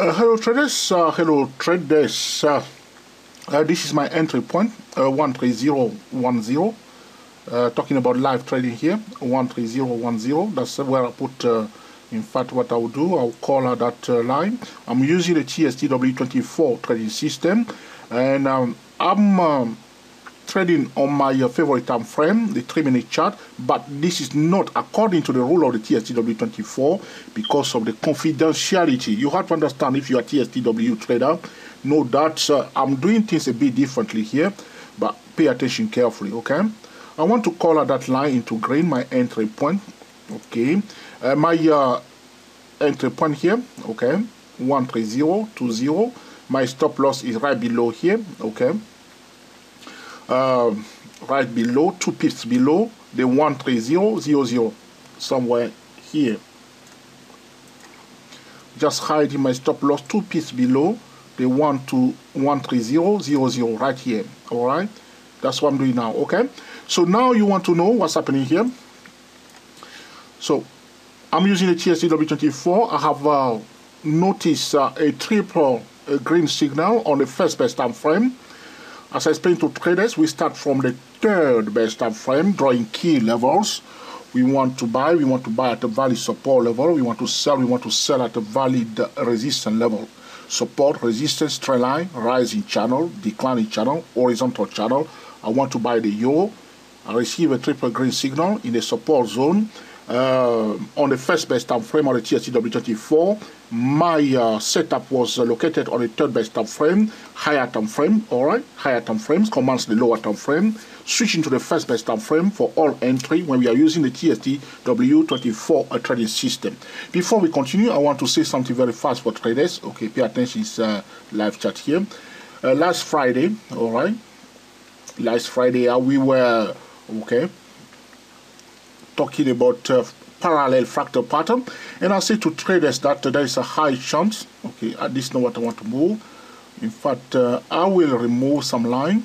Hello traders, this is my entry point, 13010. Talking about live trading here, 13010. That's where I put, in fact, what I'll do, I'll call out that line. I'm using the TSTW24 trading system, and I'm trading on my favorite time frame, the 3-minute chart, but this is not according to the rule of the TSTW24 because of the confidentiality. You have to understand, if you are a TSTW trader, know that I'm doing things a bit differently here, but pay attention carefully, okay? I want to call out that line into green, my entry point, okay? My entry point here, okay, 13020. My stop loss is right below here, okay? Right below, 2 pips below the 13000, somewhere here. Just hiding my stop loss 2 pips below the 13000 right here. All right, that's what I'm doing now. Okay, so now you want to know what's happening here. So I'm using the TSTW24. I have noticed a triple green signal on the first best time frame. As I explained to traders, we start from the third best time frame, drawing key levels. We want to buy at a valid support level. We want to sell at a valid resistance level. Support, resistance, trend line, rising channel, declining channel, horizontal channel. I want to buy the euro. I receive a triple green signal in the support zone. On the first best time frame on the TSTW24, my setup was located on the third best time frame, higher time frame. All right, higher time frames commands the lower time frame. Switching to the first best time frame for all entry when we are using the TSTW24 trading system. Before we continue, I want to say something very fast for traders. Okay, pay attention. It's live chat here. Last Friday, all right, last Friday we were talking about parallel fractal pattern, and I say to traders that there is a high chance. Okay, at least know what I want to move. In fact, I will remove some line.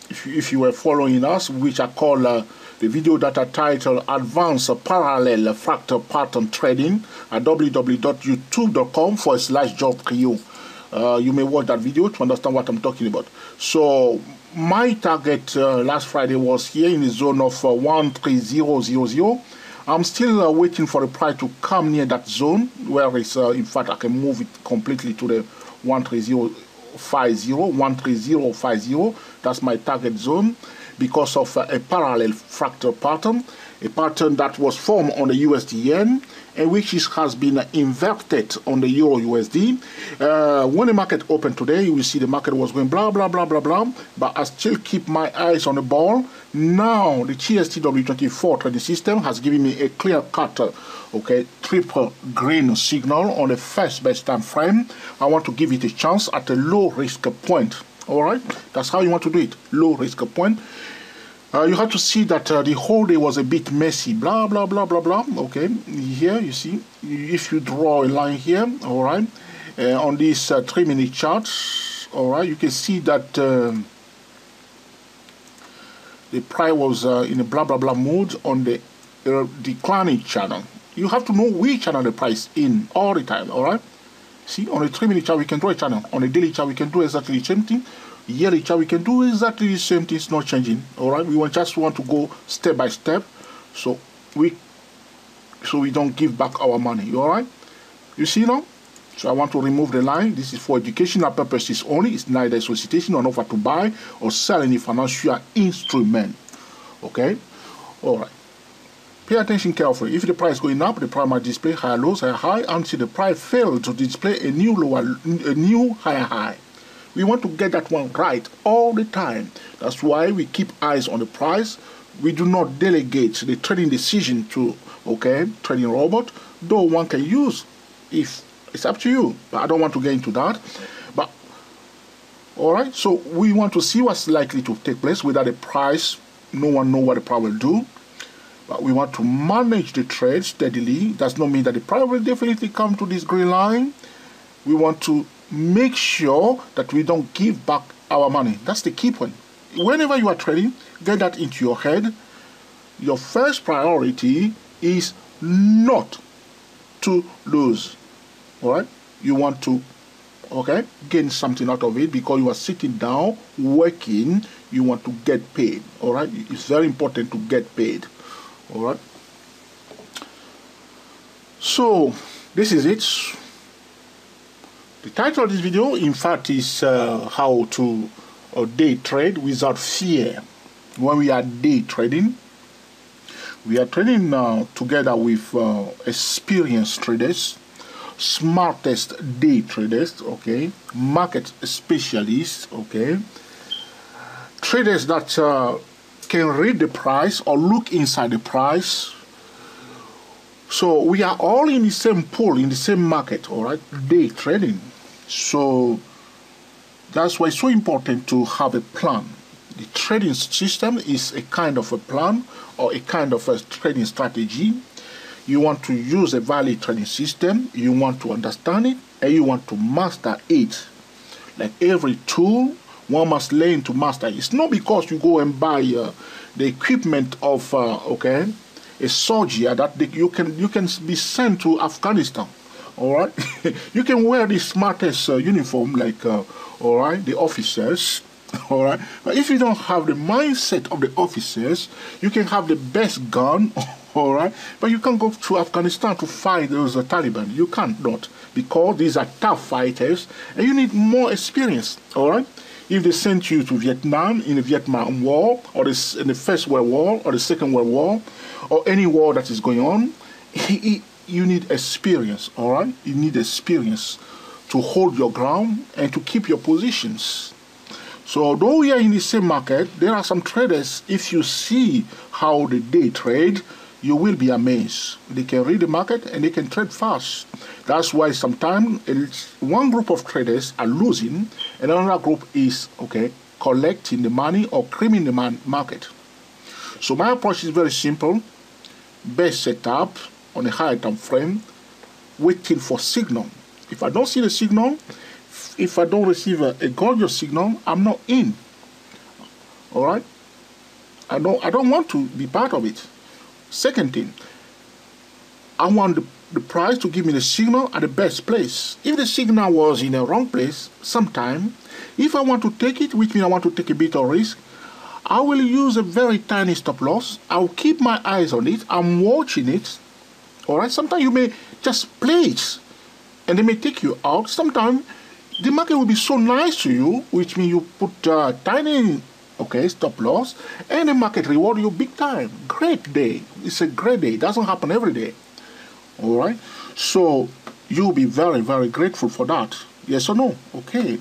If you were following us, which I call the video that I titled Advanced Parallel Fractal Pattern Trading at www.youtube.com/job3u. You may watch that video to understand what I'm talking about. So my target last Friday was here in the zone of 13000. I'm still waiting for the price to come near that zone where it's in fact I can move it completely to the 13050. That's my target zone because of a parallel fractal pattern, a pattern that was formed on the USD yen and which has been inverted on the Euro USD. When the market opened today, you will see the market was going blah, blah, blah, blah, blah, but I still keep my eyes on the ball. Now, the TSTW24 trading system has given me a clear-cut, triple green signal on the first best time frame. I want to give it a chance at a low-risk point. All right? That's how you want to do it, low-risk point. You have to see that the whole day was a bit messy, blah, blah, blah, blah, blah. Okay, here you see, if you draw a line here, all right, on this 3-minute chart, all right, you can see that the price was in a blah, blah, blah mood on the declining channel. You have to know which channel the price in all the time, all right? See, on a 3-minute chart, we can draw a channel. On a daily chart, we can do exactly the same thing. Yearly chart, we can do exactly the same thing. It's not changing. All right, we just want to go step by step, so we don't give back our money. All right, you see now. So I want to remove the line. This is for educational purposes only. It's neither a solicitation or offer to buy or sell any financial instrument. Okay, all right. Pay attention carefully. If the price is going up, the price might display higher lows, higher high, until the price fails to display a new higher high. We want to get that one right all the time. That's why we keep eyes on the price. We do not delegate the trading decision to trading robot, though one can use if it's up to you. But I don't want to get into that. But all right, so we want to see what's likely to take place without the price. No one knows what the price will do. But we want to manage the trade steadily. Does not mean that the price will definitely come to this green line. We want to make sure that we don't give back our money. That's the key point. Whenever you are trading, get that into your head. Your first priority is not to lose. all right? You want to, okay, gain something out of it because you are sitting down, working, you want to get paid, all right? It's very important to get paid, all right? So, this is it. The title of this video, in fact, is how to day trade without fear. When we are day trading, we are trading together with experienced traders, smartest day traders, okay, market specialists, okay, traders that can read the price or look inside the price. So we are all in the same pool, in the same market, all right, day trading. So that's why it's so important to have a plan. The trading system is a kind of a plan or a kind of a trading strategy. You want to use a valid trading system, you want to understand it, and you want to master it. Like every tool, one must learn to master it. It's not because you go and buy the equipment of okay, a soldier that you can be sent to Afghanistan. All right, you can wear the smartest uniform, like all right, the officers. All right, but if you don't have the mindset of the officers, you can have the best gun. All right, but you can't go to Afghanistan to fight those Taliban. You can't not, because these are tough fighters, and you need more experience. All right, if they sent you to Vietnam in the Vietnam War, or in the First World War, or the Second World War, or any war that is going on, you need experience. All right, you need experience to hold your ground and to keep your positions. So although we are in the same market, there are some traders, if you see how they trade, you will be amazed. They can read the market and they can trade fast. That's why sometimes one group of traders are losing and another group is, okay, collecting the money or creaming the market. So my approach is very simple. Best setup on a higher time frame, waiting for signal. If I don't see the signal, if I don't receive a gorgeous signal, I'm not in. All right? I don't want to be part of it. Second thing, I want the price to give me the signal at the best place. If the signal was in a wrong place, sometime, if I want to take it, which means I want to take a bit of risk, I will use a very tiny stop loss. I'll keep my eyes on it. I'm watching it. All right? Sometimes you may just play it, and they may take you out. Sometimes the market will be so nice to you, which means you put tiny, okay, stop loss, and the market reward you big time. Great day. It's a great day. It doesn't happen every day. All right? So you'll be very, very grateful for that. Yes or no? Okay.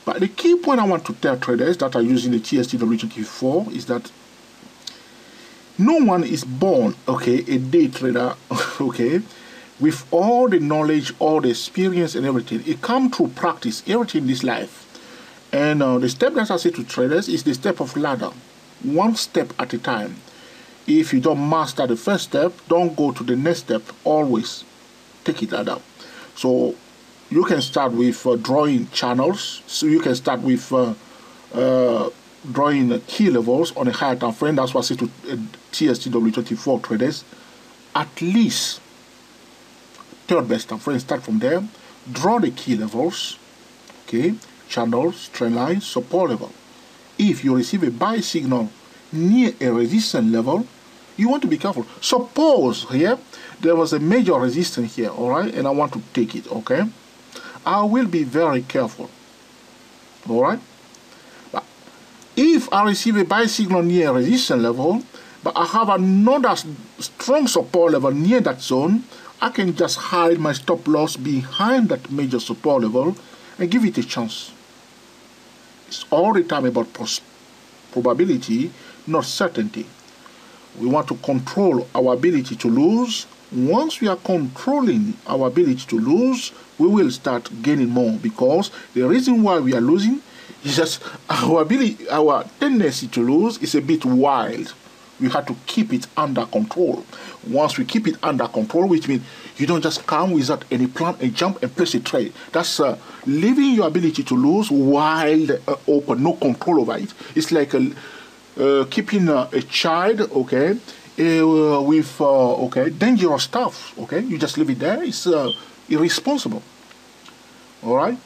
But the key point I want to tell traders that are using the TSTW24 is that no one is born, okay, a day trader, okay, with all the knowledge, all the experience and everything. It comes through practice, everything in this life. And the step that I say to traders is the step of ladder. One step at a time. If you don't master the first step, don't go to the next step. Always take it ladder. So you can start with drawing channels. So you can start with drawing key levels on a higher time frame. That's what I say to TSTW24 traders. At least third best time frame. Start from there. Draw the key levels. Okay. Channels, trend lines, support level. If you receive a buy signal near a resistance level, you want to be careful. Suppose here there was a major resistance here, all right, and I want to take it, okay, I will be very careful. All right, but if I receive a buy signal near a resistance level, but I have another strong support level near that zone, I can just hide my stop loss behind that major support level and give it a chance. It's all the time about probability, not certainty. We want to control our ability to lose. Once we are controlling our ability to lose, we will start gaining more, because the reason why we are losing is just our tendency to lose is a bit wild. We have to keep it under control. Once we keep it under control, which means you don't just come without any plan and jump and place a trade. That's leaving your ability to lose wild open, no control over it. It's like keeping a child, okay, with okay, dangerous stuff. Okay, you just leave it there. It's irresponsible. All right.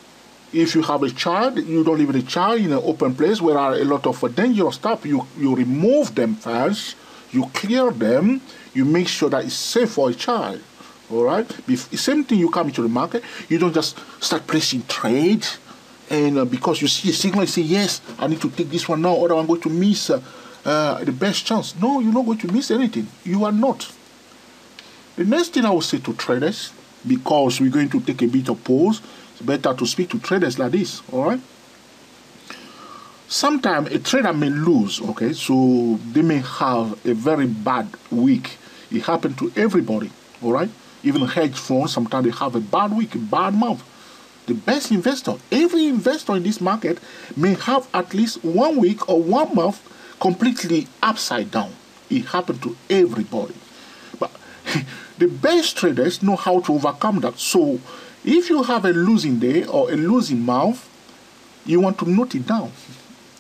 If you have a child, you don't leave the child in an open place where there are a lot of dangerous stuff. You remove them first. You clear them. You make sure that it's safe for a child. All right. Same thing. You come into the market. You don't just start placing trade, and because you see a signal, you say yes, I need to take this one now, or I'm going to miss the best chance. No, you're not going to miss anything. You are not. The next thing I will say to traders, because we're going to take a bit of pause, it's better to speak to traders like this, all right? Sometimes a trader may lose, okay? So they may have a very bad week. It happens to everybody, all right? Even hedge funds, sometimes they have a bad week, a bad month. The best investor, every investor in this market may have at least 1 week or 1 month completely upside down. It happens to everybody. But the best traders know how to overcome that. So if you have a losing day or a losing month, you want to note it down.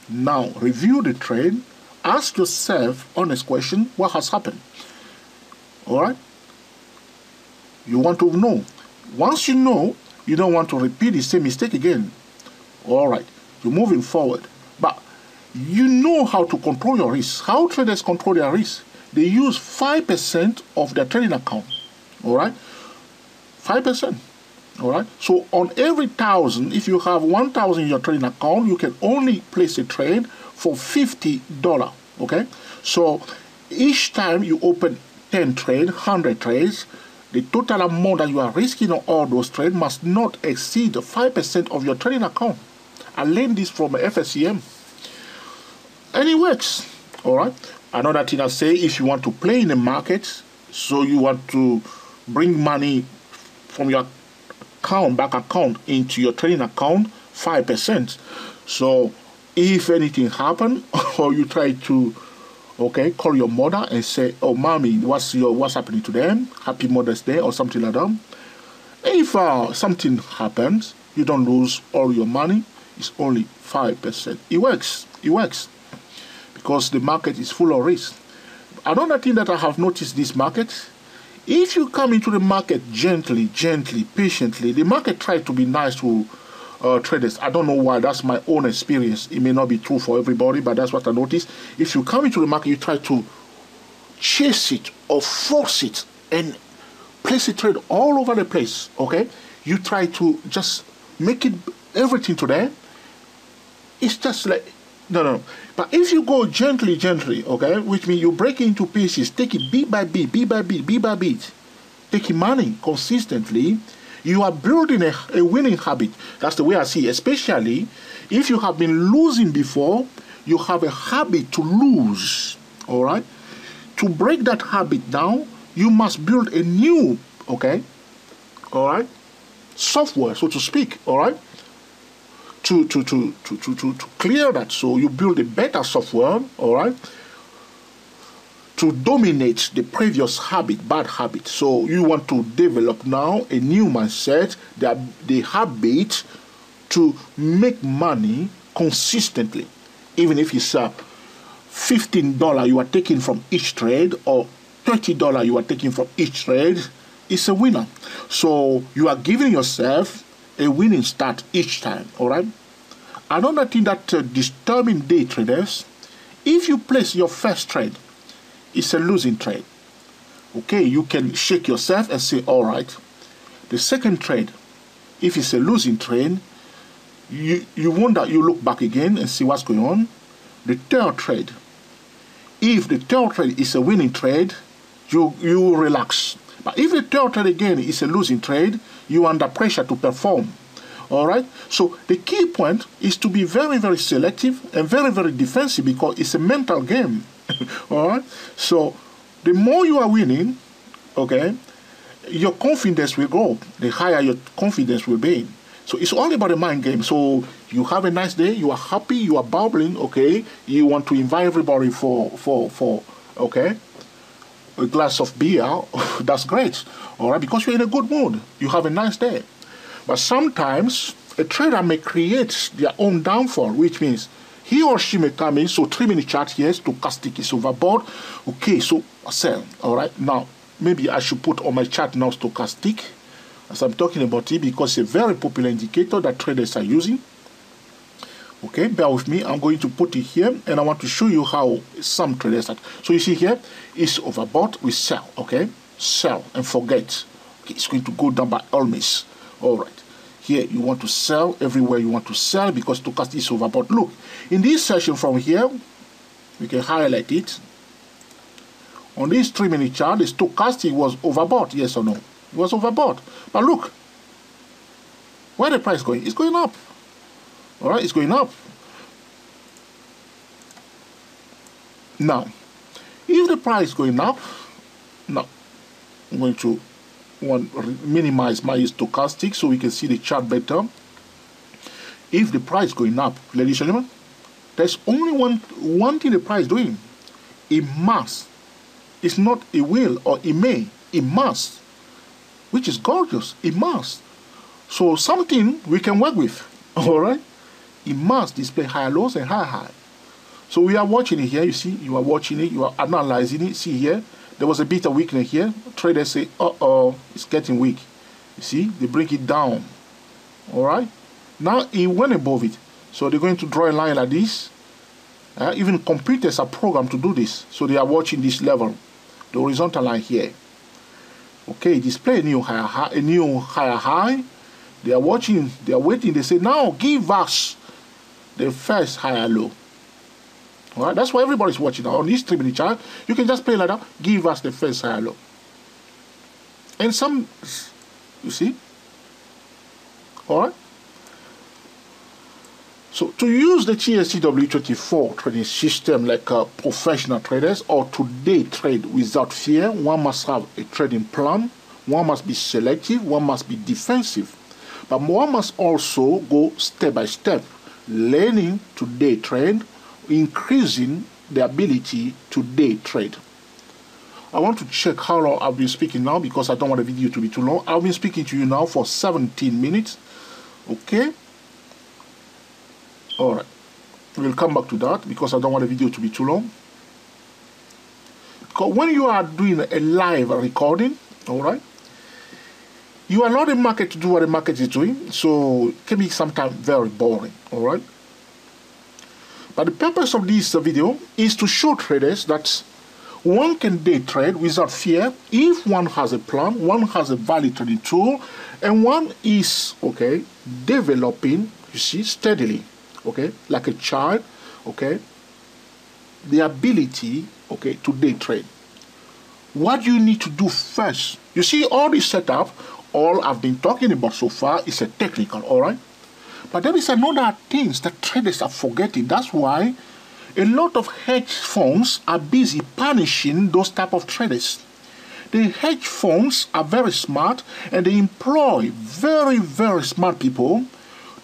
Now review the trade. Ask yourself honest question, what has happened? All right? You want to know. Once you know, you don't want to repeat the same mistake again. All right, you're moving forward. But you know how to control your risk. How traders control their risk? They use 5% of their trading account. All right? 5%. All right? So on every 1,000, if you have 1,000 in your trading account, you can only place a trade for $50. Okay? So each time you open 10 trades, 100 trades, the total amount that you are risking on all those trades must not exceed 5% of your trading account. I learned this from FSCM. And it works. All right. Another thing I say, if you want to play in the market, so you want to bring money from your account, bank account, into your trading account, 5%. So if anything happens, or you try to call your mother and say, oh, mommy, what's happening to them? Happy Mother's Day or something like that. If something happens, you don't lose all your money. It's only 5%. It works. It works. Because the market is full of risk. Another thing that I have noticed this market, if you come into the market gently, patiently, the market tries to be nice to traders. I don't know why. That's my own experience. It may not be true for everybody, but that's what I noticed. If you come into the market, you try to chase it or force it and place a trade all over the place. Okay, you try to just make it everything to them. It's just like no. But if you go gently, okay, which means you break it into pieces, take it bit by bit, taking money consistently. You are building a winning habit. That's the way I see it. Especially if you have been losing before, you have a habit to lose. All right? To break that habit down, you must build a new, okay? All right? Software, so to speak. All right? To clear that. So you build a better software. All right? To dominate the previous habit, bad habit. So you want to develop now a new mindset, the habit to make money consistently. Even if it's $15 you are taking from each trade or $30 you are taking from each trade, it's a winner. So you are giving yourself a winning start each time, all right? Another thing that disturbing day traders, if you place your first trade, it's a losing trade. Okay, you can shake yourself and say, all right. The second trade, if it's a losing trade, you wonder, you look back again and see what's going on. The third trade, if the third trade is a winning trade, you relax. But if the third trade again is a losing trade, you're under pressure to perform. All right? So the key point is to be very selective and very defensive, because it's a mental game. All right? So the more you are winning, okay, your confidence will grow. The higher your confidence will be. So it's all about a mind game. So you have a nice day, you are happy, you are bubbling, okay, you want to invite everybody for okay, a glass of beer. That's great. All right, because you're in a good mood. You have a nice day. But sometimes a trader may create their own downfall, which means he or she may come in. So 3-minute chart here, stochastic is overbought. Okay, so sell. All right, now maybe I should put on my chart now stochastic as I'm talking about it, because it's a very popular indicator that traders are using. Okay, bear with me. I'm going to put it here, and I want to show you how some traders are. So you see here, it's overbought. We sell. Okay, sell and forget. Okay, it's going to go down by all means. All right, here you want to sell everywhere. You want to sell because stochastic is overbought. Look, in this session from here, we can highlight it. On this 3-minute chart, the stochastic was overbought. Yes or no? It was overbought. But look, where the price going? It's going up. All right, it's going up. Now, if the price is going up, now I'm going to minimize my stochastic so we can see the chart better. If the price is going up, ladies and gentlemen, there's only one thing the price is doing. It must. It's not it will or it may. It must. Which is gorgeous. It must. So something we can work with. All right. It must display higher lows and higher high. So we are watching it here. You see, you are watching it. You are analyzing it. See here, there was a bit of weakness here. Traders say, uh-oh, it's getting weak. You see, they break it down. All right. Now it went above it. So they're going to draw a line like this. Even computers are programmed to do this. So they are watching this level, the horizontal line here. Okay, display a new higher high, They are watching, they are waiting. They say, now give us the first higher low. All right, that's why everybody's watching now. On this 3-minute chart, you can just play like that. Give us the first higher low. And some, you see? All right. So to use the TSCW24 trading system like professional traders or to day trade without fear, one must have a trading plan, one must be selective, one must be defensive, but one must also go step by step, learning to day trade, increasing the ability to day trade. I want to check how long I've been speaking now because I don't want the video to be too long. I've been speaking to you now for 17 minutes. Okay. All right, we'll come back to that because I don't want the video to be too long. Because when you are doing a live recording, all right, you allow the market to do what the market is doing, so it can be sometimes very boring, all right. But the purpose of this video is to show traders that one can day trade without fear if one has a plan, one has a valid trading tool, and one is, okay, developing, you see, steadily. Okay, like a child, okay, the ability, okay, to day trade. What you need to do first, you see all this setup, all I've been talking about so far is a technical, all right? But there is another things that traders are forgetting. That's why a lot of hedge funds are busy punishing those type of traders. The hedge funds are very smart and they employ very, very smart people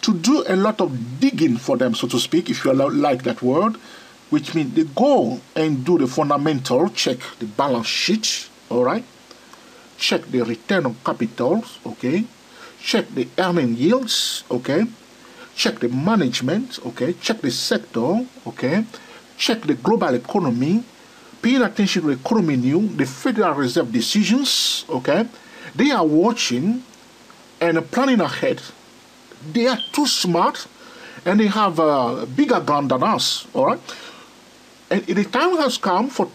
to do a lot of digging for them, so to speak, if you like that word, which means they go and do the fundamental, check the balance sheet, all right, check the return on capital, okay, check the earning yields, okay, check the management, okay, check the sector, okay, check the global economy, paying attention to the economy news, the Federal Reserve decisions, okay, they are watching and planning ahead. They are too smart and they have a bigger gun than us, all right? And the time has come for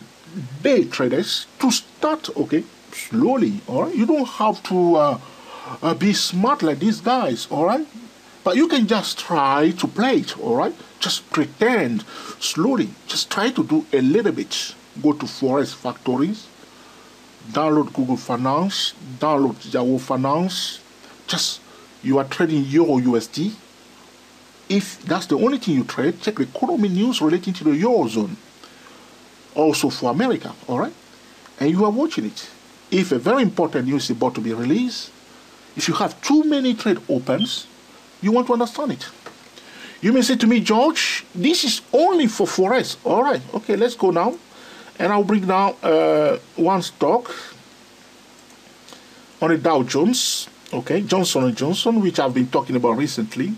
day traders to start, okay, slowly, all right? You don't have to be smart like these guys, all right? But you can just try to play it, all right? Just pretend slowly. Just try to do a little bit. Go to forex factories, download Google Finance, download Yahoo Finance, just you are trading Euro USD. If that's the only thing you trade, check the economy news relating to the Eurozone. Also for America, all right? And you are watching it. If a very important news is about to be released, if you have too many trade opens, you want to understand it. You may say to me, George, this is only for forex. All right, okay, let's go now. And I'll bring down one stock on the Dow Jones. Okay, Johnson & Johnson, which I've been talking about recently.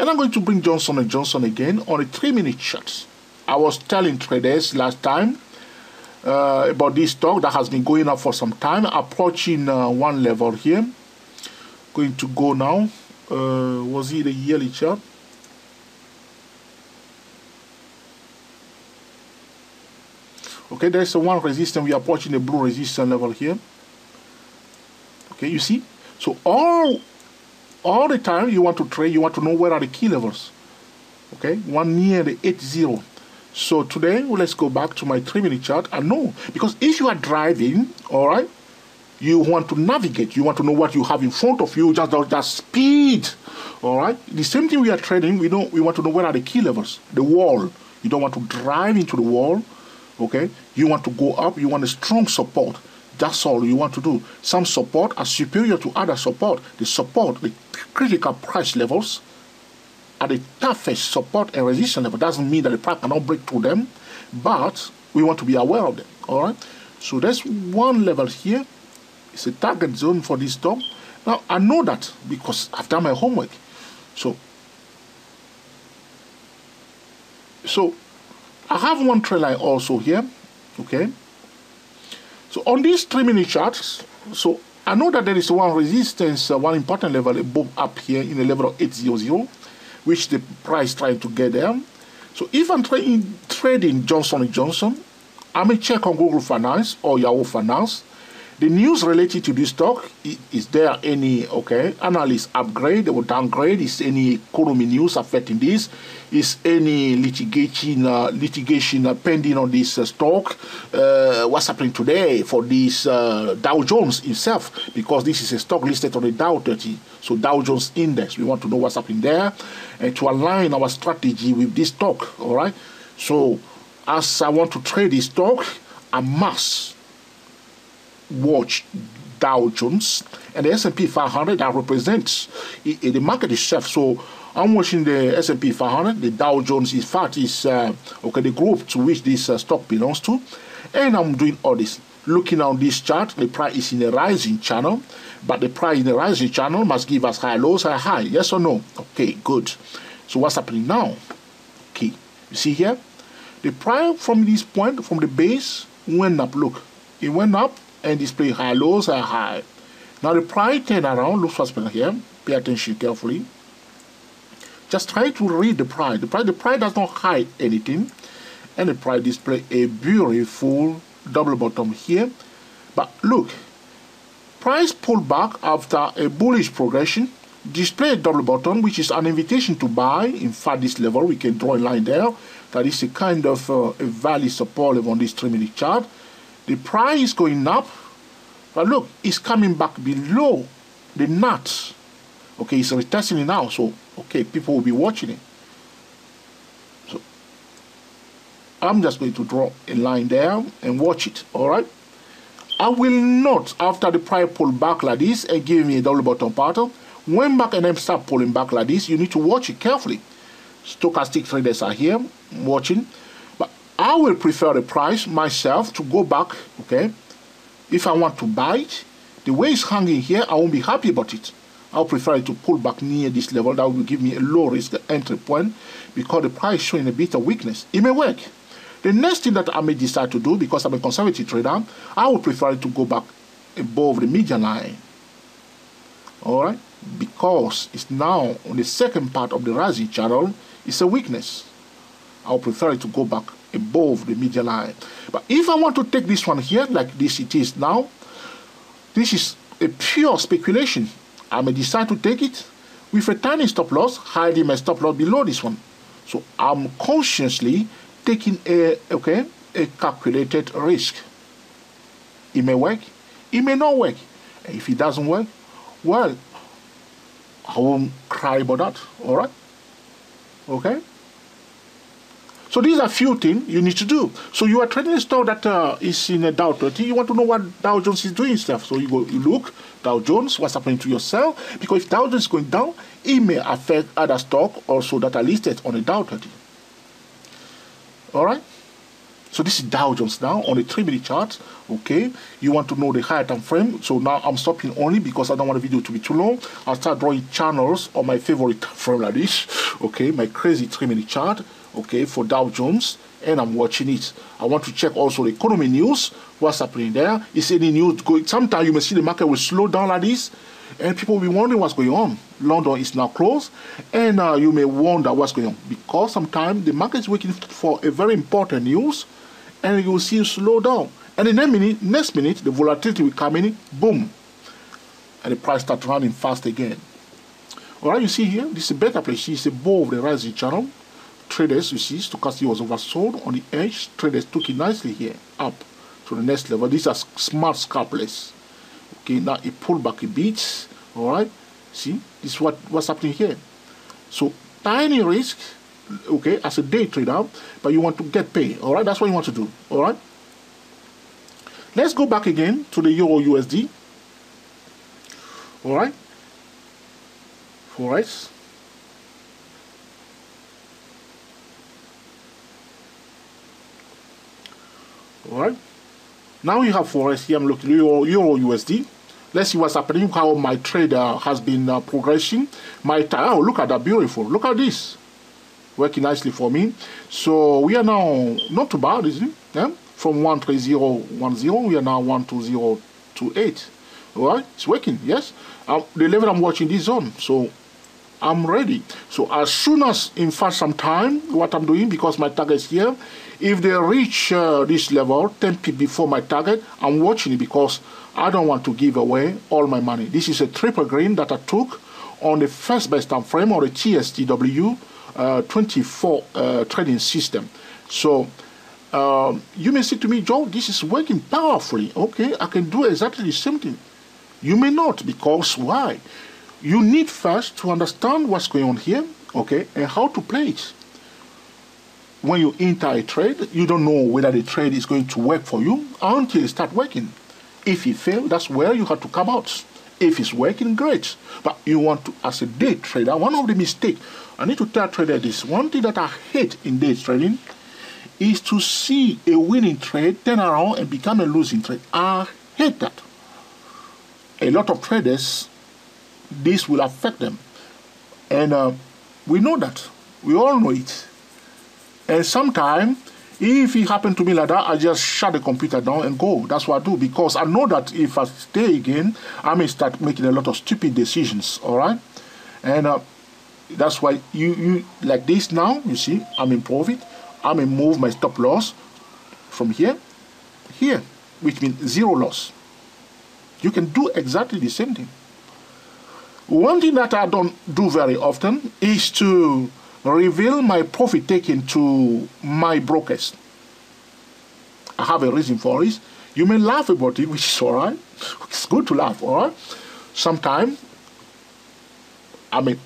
And I'm going to bring Johnson & Johnson again on a 3-minute chart. I was telling traders last time about this stock that has been going up for some time, approaching one level here. Going to go now. Was it a yearly chart? Okay, there's one resistance. We are approaching the blue resistance level here. Okay, you see? So all the time you want to trade, you want to know where are the key levels. Okay, one near the 80. So today, let's go back to my 3-minute chart and know. Because if you are driving, all right, you want to navigate. You want to know what you have in front of you, just speed. All right? The same thing we are trading, we want to know where are the key levels, the wall. You don't want to drive into the wall. Okay, you want to go up, you want a strong support. That's all you want to do. Some support are superior to other support. The critical price levels are the toughest support and resistance level. Doesn't mean that the price cannot break through them, but we want to be aware of them. All right, so there's one level here. It's a target zone for this stock. Now I know that because I've done my homework. So I have one trend line also here, okay? So on these 3-minute charts, so I know that there is one resistance, one important level above up here in the level of 800, which the price trying to get there. So if I'm trading Johnson & Johnson, I may check on Google Finance or Yahoo Finance. The news related to this stock, is there any, okay, analyst upgrade or downgrade? Is any economy news affecting this? Is any litigation pending on this stock? What's happening today for this Dow Jones itself? Because this is a stock listed on the Dow 30, so Dow Jones Index. We want to know what's happening there and to align our strategy with this stock, all right? So as I want to trade this stock, I must watch Dow Jones and the S&P 500 that represents the market itself. So I'm watching the S&P 500. The Dow Jones is okay, the group to which this stock belongs to, and I'm doing all this. Looking on this chart, the price is in a rising channel, but the price in the rising channel must give us high lows, high. Yes or no? Okay, good. So what's happening now? Okay, you see here, the price from this point, from the base, went up. Look, it went up and display high lows, high. Now the price turn around, look what's happening here. Pay attention carefully. Just try to read the price. The price does not hide anything, and the price display a beautiful double bottom here. But look, price pull back after a bullish progression, display a double bottom, which is an invitation to buy. In fact, this level we can draw a line there. That is a kind of a value support level on this 3-minute chart. The price is going up, but look, it's coming back below the nut. Okay, it's retesting it now, so okay, people will be watching it. So I'm just going to draw a line there and watch it. All right, I will not, after the price pull back like this and give me a double bottom pattern, went back and then start pulling back like this. You need to watch it carefully. Stochastic traders are here watching. I will prefer the price myself to go back, okay? If I want to buy it, the way it's hanging here, I won't be happy about it. I'll prefer it to pull back near this level. That will give me a low risk entry point because the price is showing a bit of weakness. It may work. The next thing that I may decide to do, because I'm a conservative trader, I would prefer it to go back above the median line. All right? Because it's now on the second part of the rising channel, it's a weakness. I'll prefer it to go back above the median line. But if I want to take this one here, like this it is now, this is a pure speculation. I may decide to take it with a tiny stop loss, hiding my stop loss below this one. So I'm consciously taking a calculated risk. It may work, it may not work. And if it doesn't work, well, I won't cry about that. All right? Okay? So these are few things you need to do. So you are trading a stock that is in a Dow 30. You want to know what Dow Jones is doing stuff. So you look, Dow Jones, what's happening to yourself. Because if Dow Jones is going down, it may affect other stocks also that are listed on the Dow 30. All right? So this is Dow Jones now on a 3-minute chart. Okay, you want to know the higher time frame. So now I'm stopping only because I don't want the video to be too long. I'll start drawing channels on my favorite time frame like this. Okay, my crazy 3-minute chart. Okay, for Dow Jones, and I'm watching it. I want to check also the economy news. What's happening there? Is any news going? Sometimes you may see the market will slow down like this, and people will be wondering what's going on. London is now closed, and you may wonder what's going on because sometimes the market is waiting for a very important news, and you will see it slow down. And in next minute, the volatility will come in, boom, and the price starts running fast again. All right, you see here, this is a better place. It's above the rising channel. Traders, you see, stochastic was oversold on the edge. Traders took it nicely here, up to the next level. These are smart scalpers. Okay, now it pulled back a bit. All right, see, this is what's happening here. So tiny risk, okay, as a day trader, but you want to get paid. All right, that's what you want to do. All right, let's go back again to the Euro USD. All right, forex. Alright, now you have forex here. I'm looking at Euro USD. Let's see what's happening, how my trade has been progressing. Oh, look at that, beautiful. Look at this. Working nicely for me. So we are now not too bad, isn't it? Yeah? From 13010, we are now 12028. Alright, it's working, yes. The level I'm watching this zone. So I'm ready. So as soon as, in fact, some time, what I'm doing, because my target is here, if they reach this level, 10 pips before my target, I'm watching it because I don't want to give away all my money. This is a triple green that I took on the first best time frame or the TSTW 24 trading system. So you may say to me, Joe, this is working powerfully. Okay, I can do exactly the same thing. You may not, because why? You need first to understand what's going on here, okay, and how to play it. When you enter a trade, you don't know whether the trade is going to work for you until it starts working. If it fails, that's where you have to come out. If it's working, great. But you want to, as a day trader, one of the mistakes, I need to tell trader this, one thing that I hate in day trading is to see a winning trade turn around and become a losing trade. I hate that. A lot of traders, this will affect them. And we know that. We all know it. And sometimes, if it happened to me like that, I just shut the computer down and go. That's what I do, because I know that if I stay again, I may start making a lot of stupid decisions, all right? And that's why you like this now, you see, I'm in profit. I may move my stop loss from here, which means zero loss. You can do exactly the same thing. One thing that I don't do very often is to reveal my profit taken to my brokers. I have a reason for it. You may laugh about it, which is all right. It's good to laugh, all right? Sometimes I may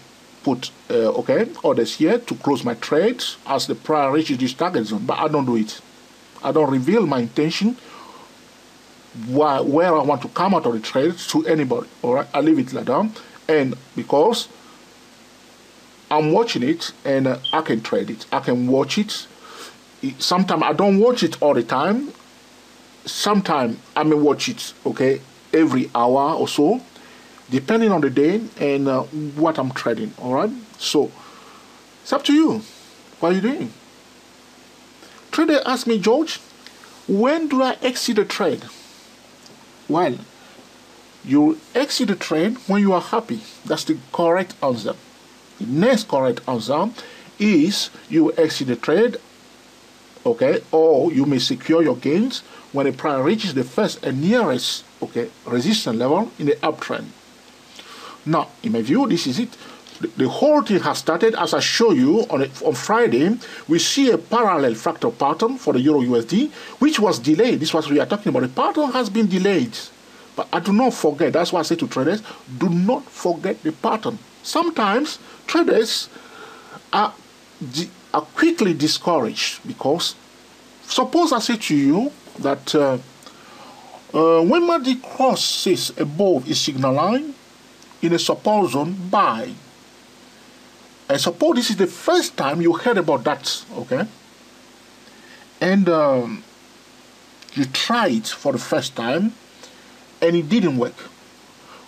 put orders here to close my trades as the price reaches this target zone, but I don't do it. I don't reveal my intention, where I want to come out of the trade to anybody, all right? I leave it like that, and because I'm watching it, and I can trade it. I can watch it. Sometimes I don't watch it all the time. Sometimes I may watch it, okay, every hour or so, depending on the day and what I'm trading, all right? So it's up to you. What are you doing? Trader asked me, George, when do I exit the trade? Well, you exit the trade when you are happy. That's the correct answer. The next correct answer is you exit the trade, okay, or you may secure your gains when the price reaches the first and nearest, okay, resistance level in the uptrend. Now, in my view, this is it. The whole thing has started, as I show you on Friday. We see a parallel fractal pattern for the Euro USD, which was delayed. This was what we are talking about. The pattern has been delayed. But I do not forget, that's why I say to traders, do not forget the pattern. Sometimes traders are quickly discouraged because, suppose I say to you that when Magic crosses above a signal line in a support zone, buy. And suppose this is the first time you heard about that, okay? and you try it for the first time and it didn't work,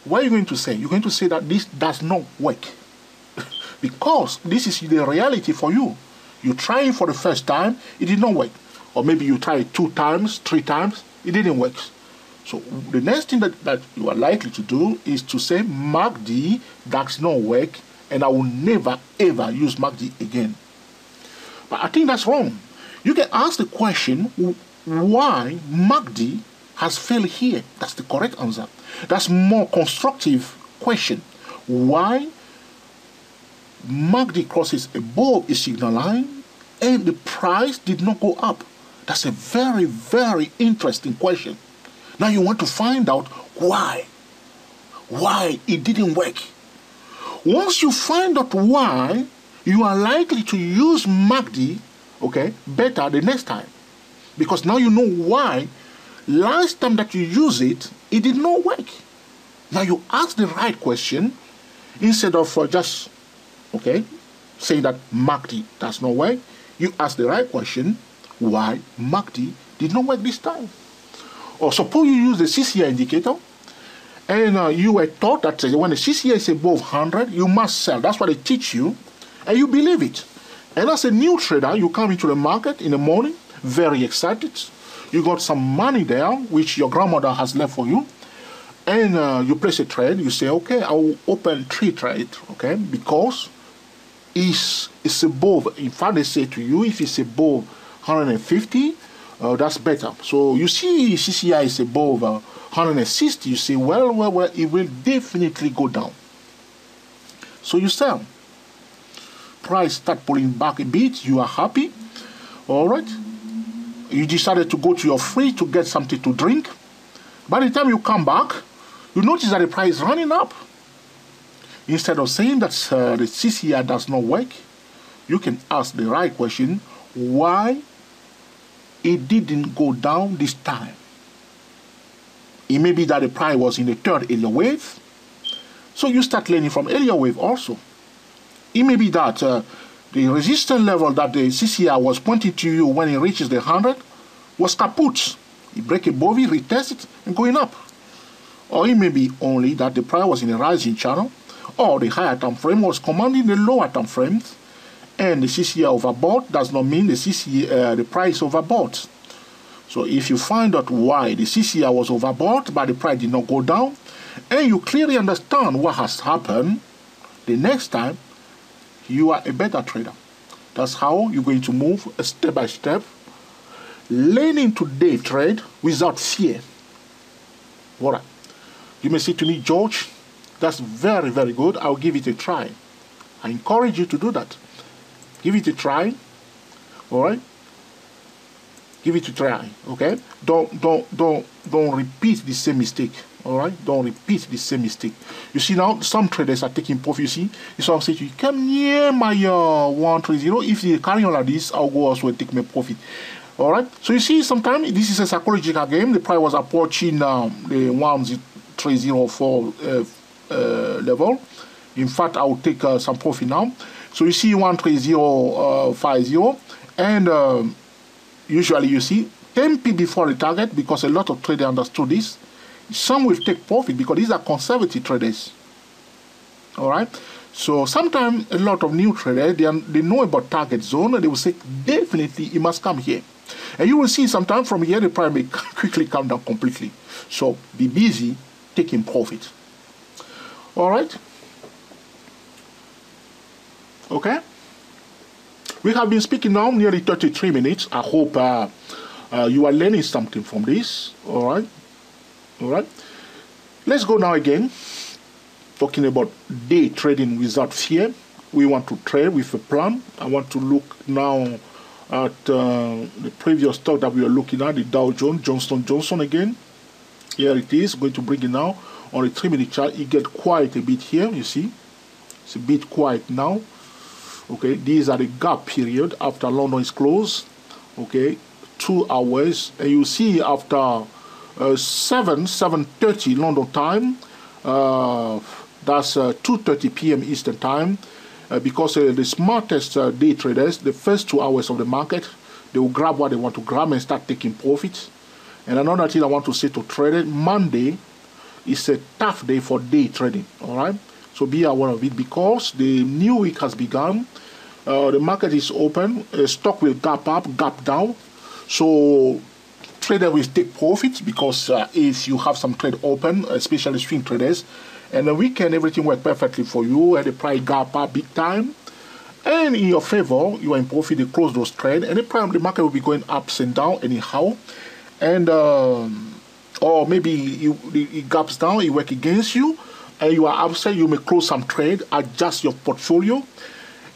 what are you going to say? You're going to say that this does not work because this is the reality for you. You try it for the first time, it did not work. Or maybe you try it 2 times, 3 times, it didn't work. So the next thing that you are likely to do is to say MACD does not work and I will never ever use MACD again. But I think that's wrong. You can ask the question why MACD has failed here. That's the correct answer. That's more constructive question. Why MACD crosses above a signal line and the price did not go up? That's a very, very interesting question. Now you want to find out why it didn't work. Once you find out why, you are likely to use MACD, okay, better the next time. Because now you know why last time that you use it, it did not work. Now you ask the right question instead of just, okay, saying that MACD does not work. You ask the right question, why MACD did not work this time. Or suppose you use the CCI indicator and you were taught that when the CCI is above 100, you must sell. That's what they teach you, and you believe it. And as a new trader, you come into the market in the morning, very excited. You got some money there, which your grandmother has left for you, and you place a trade. You say, okay, I will open 3 trades, okay, because it's above. In fact, they say to you, if it's above 150, that's better. So you see CCI is above 160, you say, well, it will definitely go down. So you sell. Price start pulling back a bit, you are happy, all right? You decided to go to your fridge to get something to drink. By the time you come back, you notice that the price is running up. Instead of saying that the CCI does not work, you can ask the right question, why it didn't go down this time. It may be that the price was in the 3rd area wave, so you start learning from area wave also. It may be that the resistance level that the CCI was pointing to you when it reaches the 100 was kaput. It break above it, retest it, and going up. Or it may be only that the price was in a rising channel, or the higher time frame was commanding the lower time frames, and the CCI overbought does not mean the price overbought. So if you find out why the CCI was overbought but the price did not go down, and you clearly understand what has happened, the next time you are a better trader. That's how you're going to move step by step, learning to day trade without fear. All right. You may say to me, George, that's very, very good. I'll give it a try. I encourage you to do that. Give it a try. All right. Give it a try. Okay. Don't repeat the same mistake. All right. Don't repeat the same mistake. You see now, some traders are taking profit. You see, so I'm saying to you, come near my 130. If you carry on like this, I'll go also and take my profit. All right. So you see, sometimes this is a psychological game. The price was approaching the 1304 level. In fact, I will take some profit now. So you see 13050, and usually you see 10 p before the target, because a lot of traders understood this. Some will take profit because these are conservative traders. All right. So sometimes a lot of new traders, they know about target zone, and they will say definitely it must come here. And you will see sometimes from here the price may quickly come down completely. So be busy taking profit. All right. Okay. We have been speaking now nearly 33 minutes. I hope you are learning something from this. All right. All right. Let's go now again. Talking about day trading without fear. We want to trade with a plan. I want to look now at the previous stock that we were looking at, the Dow Jones, Johnson again. Here it is. Going to bring it now on a 3-minute chart. It gets quite a bit here. You see, it's a bit quiet now. Okay, these are the gap period after London is closed. Okay, 2 hours, and you see after 7:30 London time, that's 2:30 p.m. Eastern time, because the smartest day traders, the first 2 hours of the market, They will grab what they want to grab and start taking profits. And another thing I want to say to traders, Monday is a tough day for day trading, all right? So be aware of it because the new week has begun. The market is open. Stock will gap up, gap down. So trader will take profits because if you have some trade open, especially swing traders, and the weekend everything worked perfectly for you and the price gap up big time. And in your favor, you are in profit, they close those trades, and the market will be going ups and down anyhow. And or maybe it gaps down, it works against you, and you are upset, you may close some trade, adjust your portfolio.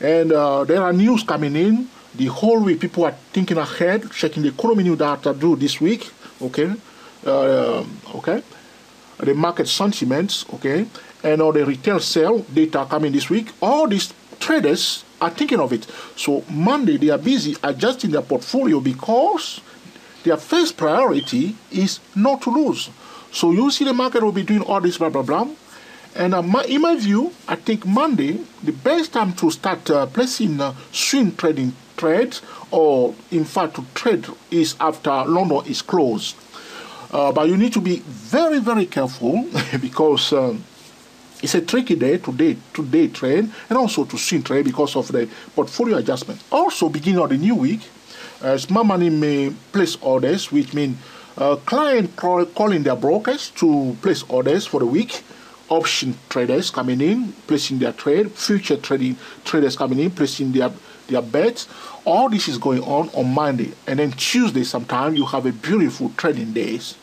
And there are news coming in. The whole week, people are thinking ahead, checking the economy news data due this week, okay? Okay? The market sentiments, okay? And all the retail sale data coming this week. All these traders are thinking of it. So Monday, they are busy adjusting their portfolio because their first priority is not to lose. So you see the market will be doing all this blah, blah, blah. And in my view, I think Monday, the best time to start placing swing trading trades, or in fact to trade, is after London is closed. But you need to be very, very careful because it's a tricky day to day trade and also to swing trade because of the portfolio adjustment. Also, beginning of the new week, smart money may place orders, which means clients calling their brokers to place orders for the week. Option traders coming in, placing their trade. Future trading traders coming in, placing their bets. All this is going on Monday. And then Tuesday sometime you have a beautiful trading days.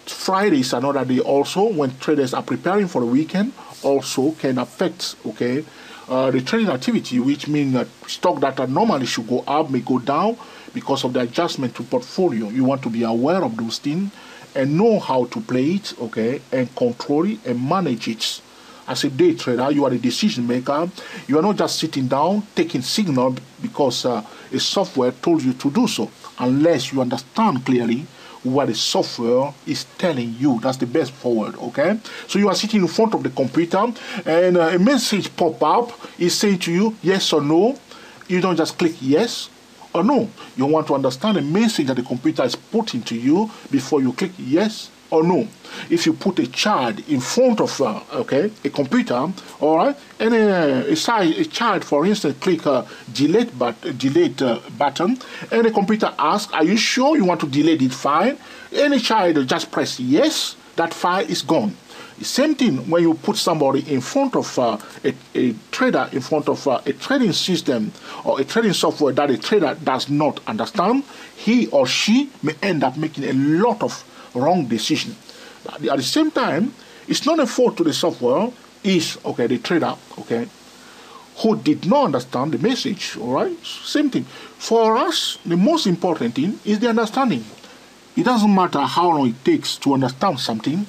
Friday is another day also when traders are preparing for the weekend, also can affect, okay, the trading activity, which means that stock that normally should go up may go down because of the adjustment to portfolio. You want to be aware of those things and know how to play it, okay, and control it and manage it. As a day trader, you are the decision maker. You are not just sitting down taking signal because a software told you to do so, unless you understand clearly what the software is telling you. That's the best forward, okay? So you are sitting in front of the computer and a message pop up is saying to you yes or no. You don't just click yes or no. You want to understand the message that the computer is putting to you before you click yes or no. If you put a child in front of okay, a computer, all right, and a child, for instance, click delete button, and the computer asks, are you sure you want to delete it file? Any child just press yes, that file is gone. The same thing when you put somebody in front of a trader, in front of a trading system or a trading software that a trader does not understand, he or she may end up making a lot of wrong decision. At the same time, it's not a fault to the software, it's okay, the trader, okay, who did not understand the message. All right, same thing. For us, the most important thing is the understanding. It doesn't matter how long it takes to understand something.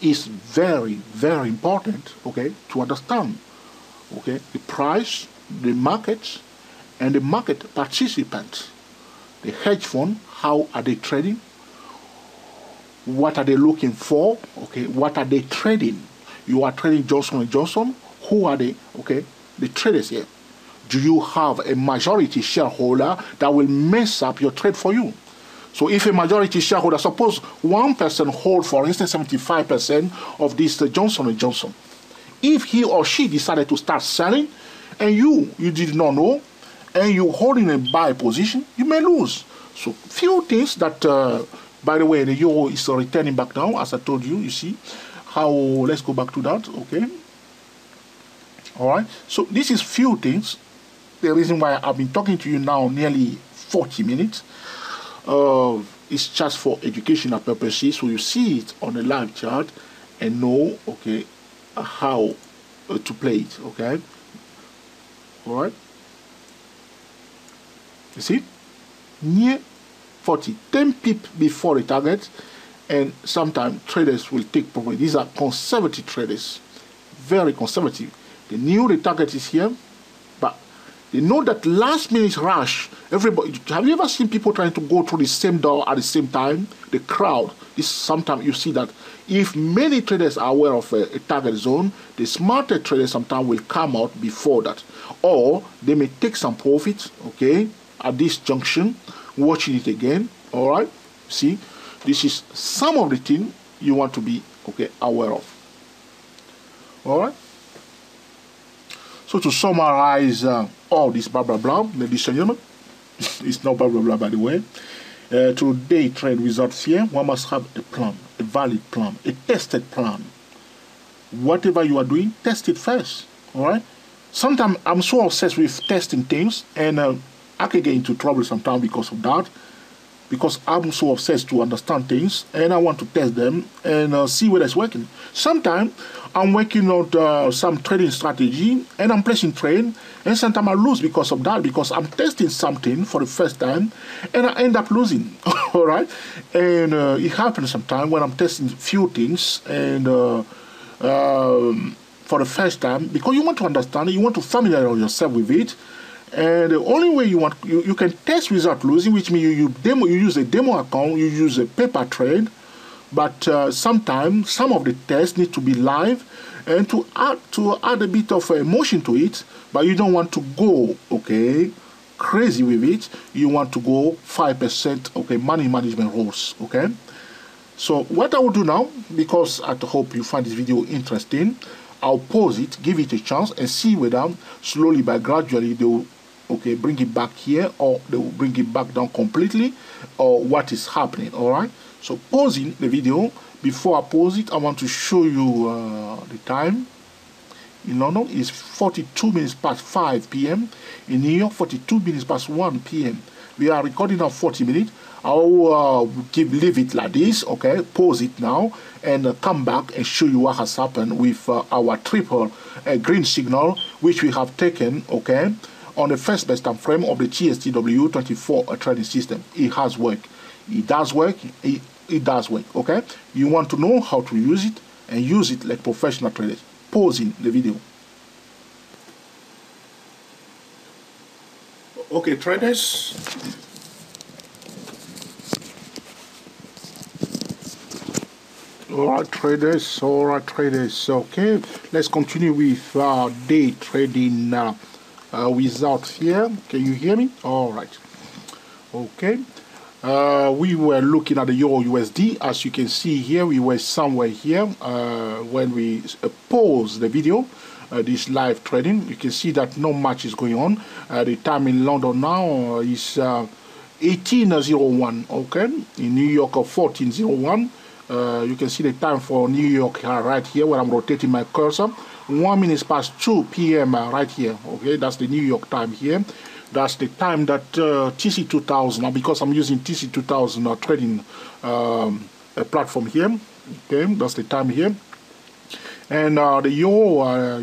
It's very, very important, okay, to understand, okay, the price, the markets, and the market participants. The hedge fund, how are they trading? What are they looking for? Okay, what are they trading? You are trading Johnson & Johnson. Who are they? Okay, the traders here. Do you have a majority shareholder that will mess up your trade for you? So if a majority shareholder, suppose one person holds, for instance, 75% of this Johnson & Johnson. If he or she decided to start selling, and you did not know, and you holding a buy position, you may lose. So few things that, by the way, the euro is returning back now, as I told you, you see. How, let's go back to that, okay. All right, so this is few things. The reason why I've been talking to you now nearly 40 minutes. It's just for educational purposes, so you see it on a live chart and know, okay, how to play it, okay. All right, you see, near 40, 10 pips before the target, and sometimes traders will take profit. These are conservative traders, very conservative. They knew the target is here, but they know that last minute rush. Everybody, have you ever seen people trying to go through the same door at the same time? The crowd. This sometimes you see that if many traders are aware of a target zone, the smarter traders sometimes will come out before that, or they may take some profit, okay, at this junction, watching it again. All right, see, this is some of the things you want to be aware of. All right. So to summarize all this blah blah blah, ladies and gentlemen, it's not blah blah blah by the way. To day trade results here, one must have a plan, a valid plan, a tested plan. Whatever you are doing, test it first. All right. Sometimes I'm so obsessed with testing things, and I can get into trouble sometimes because of that. Because I'm so obsessed to understand things, and I want to test them and see whether it's working. Sometimes I'm working on some trading strategy, and I'm placing trade, and sometimes I lose because of that, because I'm testing something for the first time, and I end up losing. All right, and it happens sometimes when I'm testing few things, and for the first time, because you want to understand it, you want to familiarize yourself with it. And the only way you can test without losing, which means you use a demo account, you use a paper trade, but sometimes some of the tests need to be live, and to add a bit of emotion to it, but you don't want to go crazy with it. You want to go 5% money management rules. Okay. So what I will do now, because I hope you find this video interesting, I'll pause it, give it a chance, and see whether slowly but gradually they will bring it back here, or they will bring it back down completely, or what is happening. All right. So pausing the video. Before I pause it, I want to show you the time. In London is 42 minutes past 5 p.m. In New York, 42 minutes past 1 p.m. We are recording now 40 minutes. I'll leave it like this, okay? Pause it now, and come back and show you what has happened with our triple green signal, which we have taken, okay, on the first best time frame of the TSTW 24 trading system. It has worked. It does work. It does work, okay? You want to know how to use it, and use it like professional traders. Pausing the video. Okay, traders. All right, traders. Okay, let's continue with day trading results here. Can you hear me? All right. Okay. We were looking at the Euro USD. As you can see here, we were somewhere here when we paused the video. This live trading, you can see that not much is going on. The time in London now is 18:01. Okay, in New York 14:01. You can see the time for New York right here where I'm rotating my cursor. 1 minute past 2 p.m. Right here. Okay, that's the New York time here. That's the time that TC2000, because I'm using TC2000 trading platform here. Okay, that's the time here. And the Euro,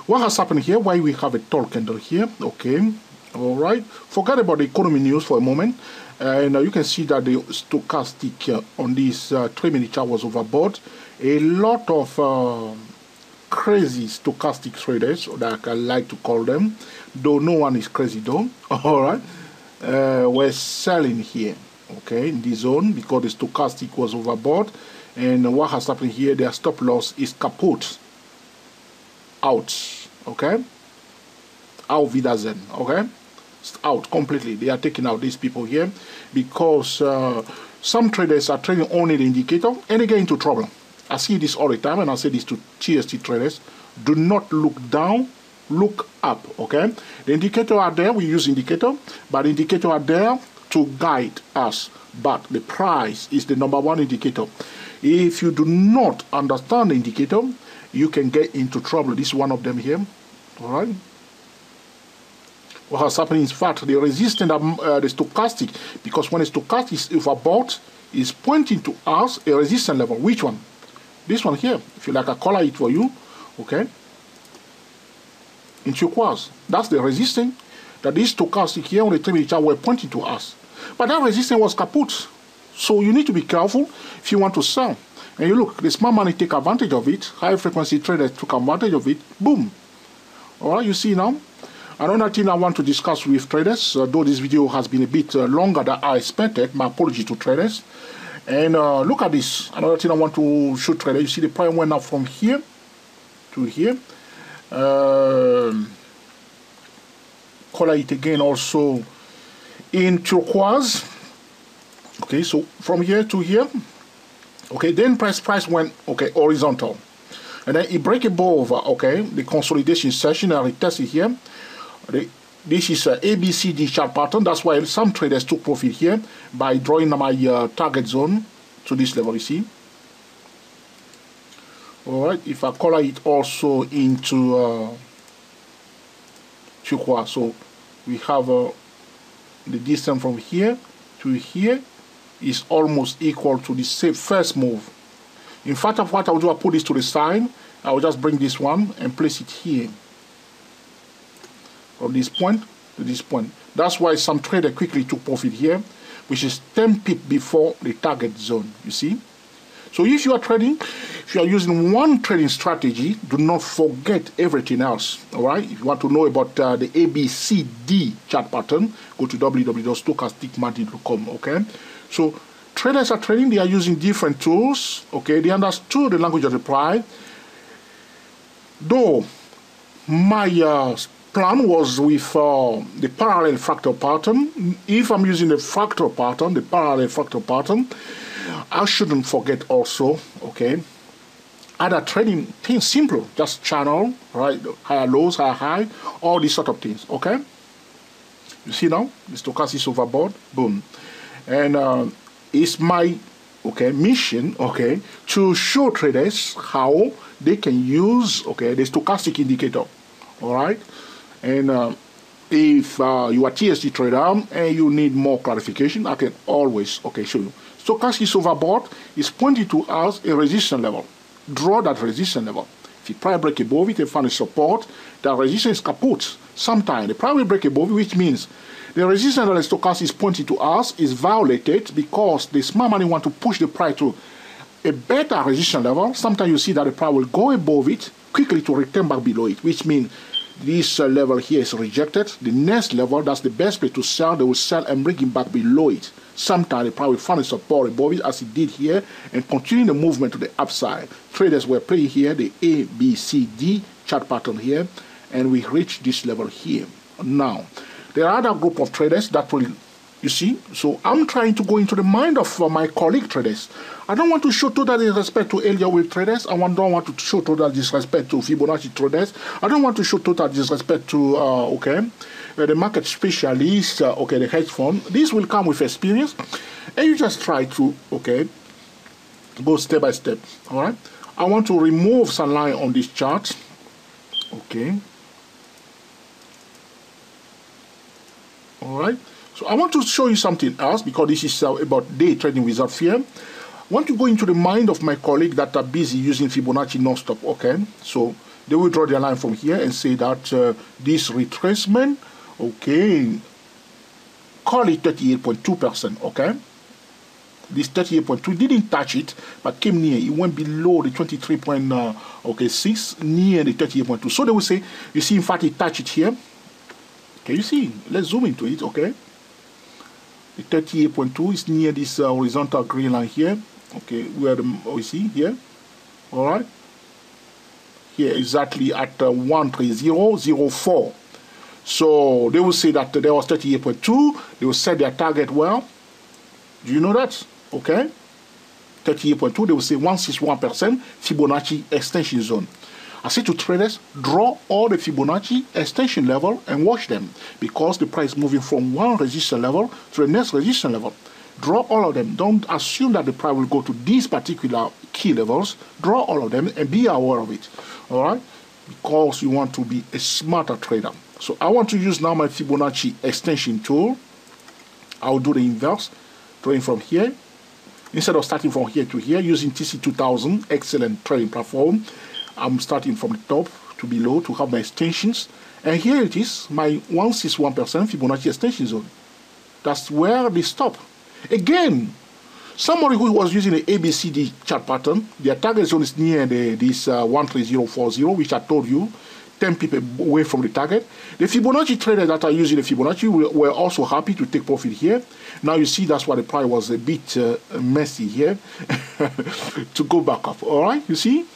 what has happened here? Why we have a tall candle here? Okay, all right. Forget about the economy news for a moment. And you can see that the stochastic on this 3-minute chart was overbought. A lot of crazy stochastic traders, that I like to call them, though no one is crazy though. All right, we're selling here, okay, in this zone, because the stochastic was overbought. And what has happened here? Their stop loss is kaput, out, okay, auf Wiedersehen, okay, out completely. They are taking out these people here, because some traders are trading only the indicator, and they get into trouble. I see this all the time, and I say this to TST traders: do not look down, look up. Okay, the indicator are there. We use indicator, but the indicator are there to guide us. But the price is the #1 indicator. If you do not understand the indicator, you can get into trouble. This is one of them here. All right. What has happened is, in fact, the resistance, the stochastic, because when the stochastic is overbought, is pointing to us a resistance level. Which one? This one here. If you like, I color it for you. Okay. In turquoise. That's the resistance that this stochastic here on the 3-minute chart were pointing to us. But that resistance was kaput. So you need to be careful if you want to sell. And you look, the smart money take advantage of it. High frequency traders took advantage of it. Boom. All right, you see now. Another thing I want to discuss with traders, though this video has been a bit longer than I expected, my apology to traders. And look at this. Another thing I want to show traders. You see the price went up from here to here. Color it again also. in turquoise. Okay, so from here to here. Okay, then price went, okay, horizontal, and then it break above, okay, the consolidation session. I retest it here. This is a ABCD chart pattern. That's why some traders took profit here by drawing my target zone to this level. You see. All right. If I color it also into turquoise, so we have the distance from here to here is almost equal to the same first move. In fact, of what I will do, I'll put this to the side. I will just bring this one and place it here. From this point to this point. That's why some trader quickly took profit here, which is 10 pips before the target zone. You see? So if you are trading, if you are using one trading strategy, do not forget everything else. All right? If you want to know about the ABCD chart pattern, go to www.stochasticmarket.com. Okay? So traders are trading, they are using different tools. Okay, they understood the language of the price. Though my plan was with the parallel fractal pattern. If I'm using the fractal pattern, the parallel fractal pattern, I shouldn't forget also, okay, other trading things, simple, just channel, right, higher lows, higher high, all these sort of things, okay? You see now, the stochastic is overbought, boom. And it's my, okay, mission, okay, to show traders how they can use, okay, the stochastic indicator, all right? And if you are TSD trader and you need more clarification, I can always, okay, show you. Stochastic is overbought, is pointing to us a resistance level. Draw that resistance level. If the price break above it and find a support, that resistance is kaput. Sometimes the price will break above it, which means the resistance that the stochastic is pointing to us is violated because the smart money want to push the price to a better resistance level. Sometimes you see that the price will go above it quickly to return back below it, which means this level here is rejected. The next level, that's the best place to sell. They will sell and bring it back below it. Sometimes the price will find a support above it as it did here and continue the movement to the upside. Traders were playing here the ABCD chart pattern here, and we reach this level here. Now, there are other group of traders that will, you see, so I'm trying to go into the mind of my colleague traders. I don't want to show total disrespect to Earlier Wave traders. I don't want to show total disrespect to Fibonacci traders. I don't want to show total disrespect to, the market specialists, okay, the hedge fund. This will come with experience, and you just try to, okay, go step by step, all right? I want to remove some line on this chart, okay? All right? So I want to show you something else because this is about day trading without fear. I want to go into the mind of my colleague that are busy using Fibonacci non-stop, okay? So they will draw their line from here and say that this retracement, okay, call it 38.2%, okay? This 38.2 didn't touch it, but came near. It went below the 23.6, near the 38.2. So they will say, you see, in fact, it touched it here. Okay, you see, let's zoom into it, okay? The 38.2 is near this horizontal green line here. Okay, where we see here. All right. Here exactly at 130.04. So they will say that there was 38.2. They will set their target well. Do you know that? Okay. 38.2. They will say 161% Fibonacci extension zone. I say to traders, draw all the Fibonacci extension level and watch them because the price is moving from one resistance level to the next resistance level. Draw all of them. Don't assume that the price will go to these particular key levels. Draw all of them and be aware of it. All right? Because you want to be a smarter trader. So I want to use now my Fibonacci extension tool. I'll do the inverse, drawing from here. Instead of starting from here to here, using TC2000, excellent trading platform. I'm starting from the top to below to have my extensions. And here it is, my 161% Fibonacci extension zone. That's where they stop. Again, somebody who was using the ABCD chart pattern, their target zone is near this 13040, which I told you, 10 people away from the target. The Fibonacci traders that are using the Fibonacci were also happy to take profit here. Now you see that's why the price was a bit messy here to go back up. All right, you see?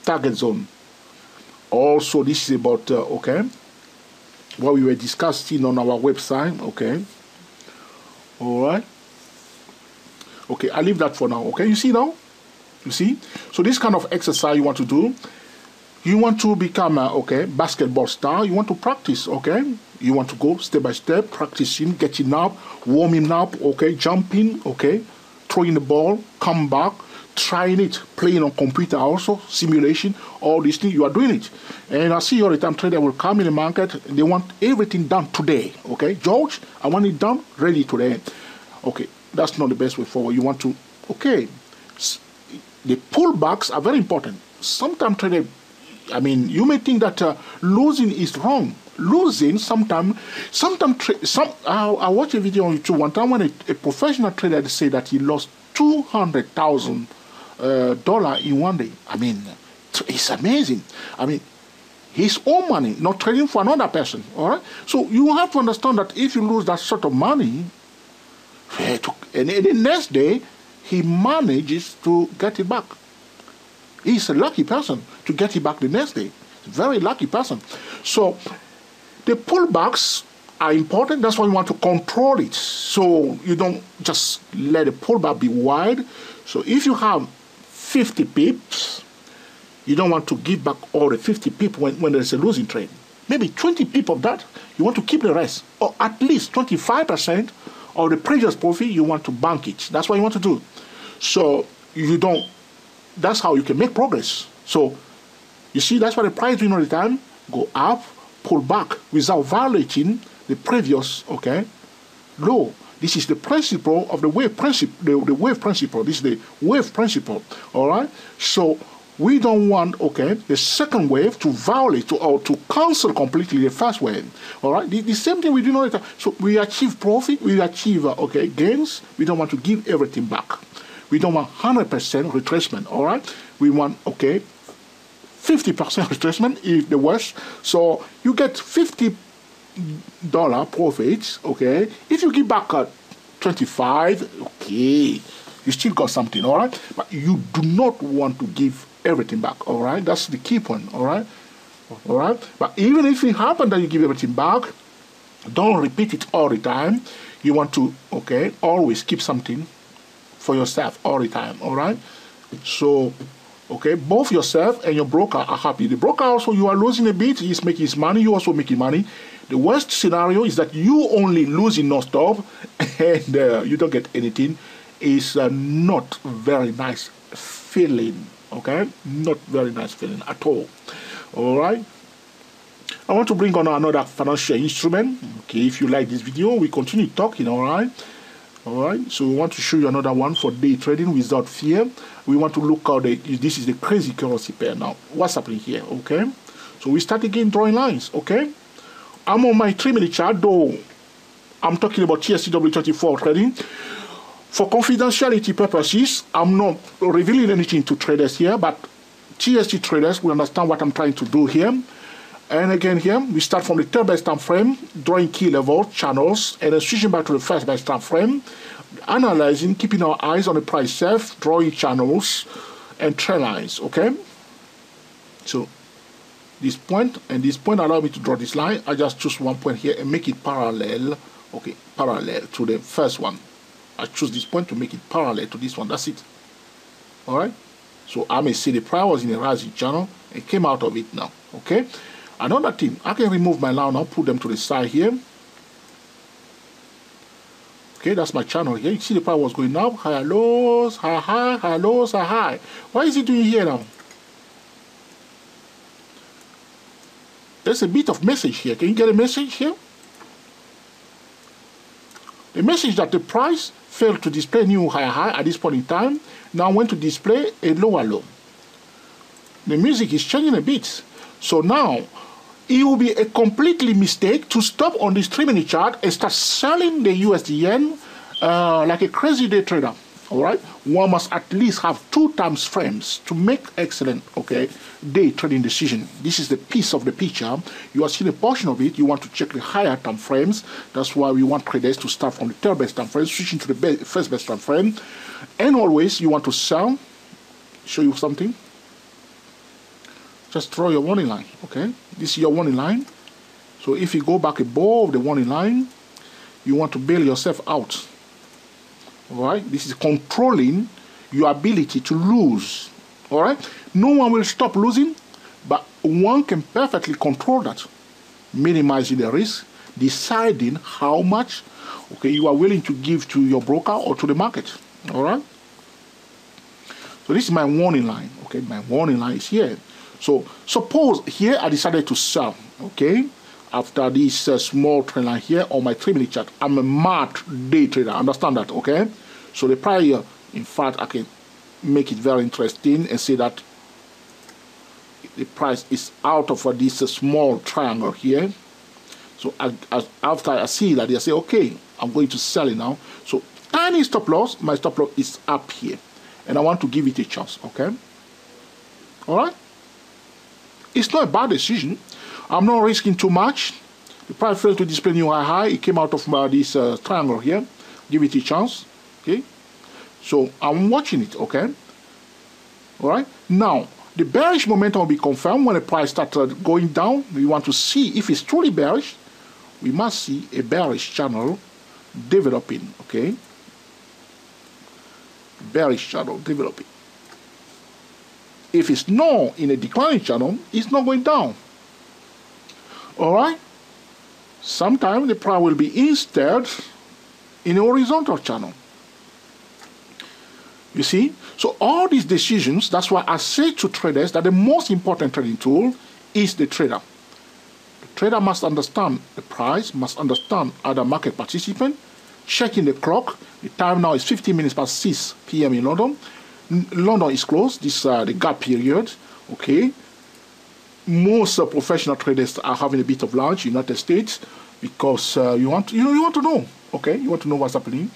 Target zone. Also, this is about okay, what we were discussing on our website. Okay, All right. Okay, I leave that for now. Okay, you see now? You see? So this kind of exercise you want to do. You want to become a basketball star. You want to practice. Okay, you want to go step by step, practicing, getting up, warming up. Okay, jumping. Okay, throwing the ball, come back, trying it, playing on computer also, simulation, all these things. You are doing it, and I see all the time trader will come in the market. They want everything done today. Okay, George, I want it done, ready today. Okay, that's not the best way forward. You want to the pullbacks are very important. Sometimes trader. I mean, you may think that losing is wrong. Losing sometimes. I watched a video on YouTube one time when a professional trader said that he lost $200,000 in one day. I mean, it's amazing. I mean, his own money, not trading for another person. All right. So you have to understand that if you lose that sort of money, and the next day he manages to get it back. He's a lucky person to get it back the next day. Very lucky person. So the pullbacks are important. That's why you want to control it. So you don't just let the pullback be wide. So if you have 50 pips, you don't want to give back all the 50 pips when there's a losing trade. Maybe 20 pips of that, you want to keep the rest. Or at least 25% of the previous profit, you want to bank it. That's what you want to do. So you don't. That's how you can make progress. So, you see, that's why the price doing all the time, go up, pull back without violating the previous, low. This is the principle of the wave principle, the wave principle. This is the wave principle, all right? So, we don't want, the second wave to violate or to cancel completely the first wave, all right? The same thing we do all the time. So, we achieve profit, we achieve, gains. We don't want to give everything back. We don't want 100% retracement, all right? We want, 50% retracement if the worst. So you get $50 profits, okay? If you give back 25, okay, you still got something, all right? But you do not want to give everything back, all right? That's the key point, all right? All right? But even if it happens that you give everything back, don't repeat it all the time. You want to, always keep something for yourself all the time, all right? So, both yourself and your broker are happy. The broker also, you are losing a bit, he's making his money, you also making money. The worst scenario is that you only losing non-stop and you don't get anything. It's not very nice feeling, Not very nice feeling at all, all right? I want to bring on another financial instrument. If you like this video, we continue talking, all right? All right, so we want to show you another one for day trading without fear. We want to look how this is the crazy currency pair now. What's happening here, So we start again drawing lines, I'm on my 3-minute chart, though I'm talking about TSTW24 trading. For confidentiality purposes, I'm not revealing anything to traders here, but TST traders will understand what I'm trying to do here. And again here, we start from the third best time frame, drawing key level channels, and then switching back to the first best time frame, analyzing, keeping our eyes on the price self, drawing channels and trend lines, So this point and this point allow me to draw this line. I just choose one point here and make it parallel, parallel to the first one. I choose this point to make it parallel to this one. That's it. All right. So I may see the price was in a rising channel and came out of it now. Another thing, I can remove my line now, put them to the side here. That's my channel here. You see the price was going up, higher lows, higher high, higher lows, higher high. What is it doing here now? There's a bit of message here. Can you get a message here? The message that the price failed to display new higher high at this point in time, now went to display a lower low. The music is changing a bit. So now, it will be a completely mistake to stop on this 3-minute chart and start selling the USD yen like a crazy day trader. All right, one must at least have 2 times frames to make excellent day trading decision. This is the piece of the picture. You are seeing a portion of it. You want to check the higher time frames. That's why we want traders to start from the third best time frame, switching to the first best time frame, and always you want to sell. Show you something. Just draw your warning line, This is your warning line. So if you go back above the warning line, you want to bail yourself out. All right, this is controlling your ability to lose. All right, no one will stop losing, but one can perfectly control that, minimizing the risk, deciding how much, okay, you are willing to give to your broker or to the market. All right. So this is my warning line. Okay, my warning line is here. So suppose here I decided to sell. Okay, after this small trend line here on my 3-minute chart. I'm a mad day trader. Understand that? Okay. So the prior, in fact, I can make it very interesting and say that the price is out of this small triangle here. So after I see that, I say, okay, I'm going to sell it now. So tiny stop loss, my stop loss is up here, and I want to give it a chance. Okay. All right. It's not a bad decision. I'm not risking too much. The price failed to display new high. It came out of this triangle here. Give it a chance. Okay. So I'm watching it. Okay. All right. Now the bearish momentum will be confirmed when the price started going down. We want to see if it's truly bearish. We must see a bearish channel developing. Okay. Bearish channel developing. If it's not in a declining channel, it's not going down. All right. Sometimes the price will be instead in a horizontal channel. You see? So all these decisions, that's why I say to traders that the most important trading tool is the trader. The trader must understand the price, must understand other market participant, checking the clock. The time now is 15 minutes past 6 p.m. in London. London is closed. This is the gap period. Okay. Most professional traders are having a bit of lunch in the United States because you want to know. Okay, you want to know what's happening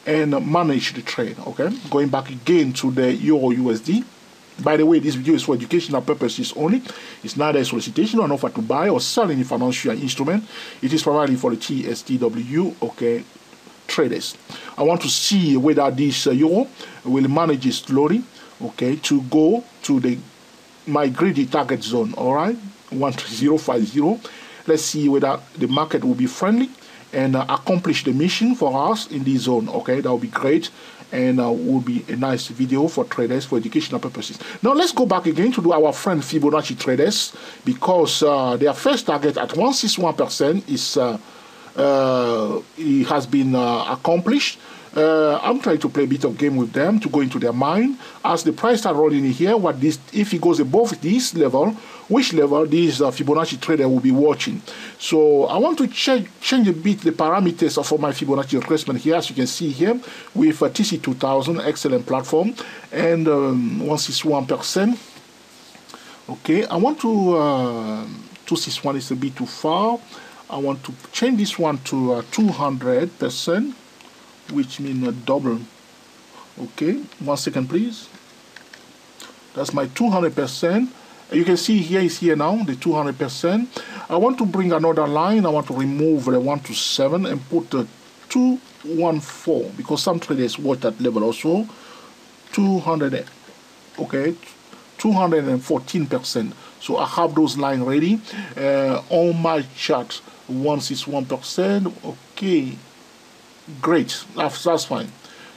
and manage the trade. Okay, going back again to the Euro USD. By the way, this video is for educational purposes only. It's neither a solicitation or an offer to buy or sell any financial instrument. It is primarily for the TSTW. Okay, traders. I want to see whether this euro will manage it slowly, okay, to go to my greedy target zone. All right, 13050. Let's see whether the market will be friendly and accomplish the mission for us in this zone. Okay, that will be great, and will be a nice video for traders for educational purposes. Now let's go back again to do our friend Fibonacci traders, because their first target at 161% is it has been accomplished. I'm trying to play a bit of game with them to go into their mind as the price start rolling in here. What this, if it goes above this level, which level this Fibonacci trader will be watching. So I want to change a bit the parameters of my Fibonacci retracement here, as you can see here with TC2000, excellent platform, and 161%. Okay, I want to 261 is a bit too far. I want to change this one to 200%, which means double. Okay, 1 second please. That's my 200%. You can see here is here now, the 200%. I want to bring another line. I want to remove the 127 and put the 214, because some traders watch that level also. 200, okay, 214%. So I have those lines ready on my chart. 161%. Okay, great. That's fine.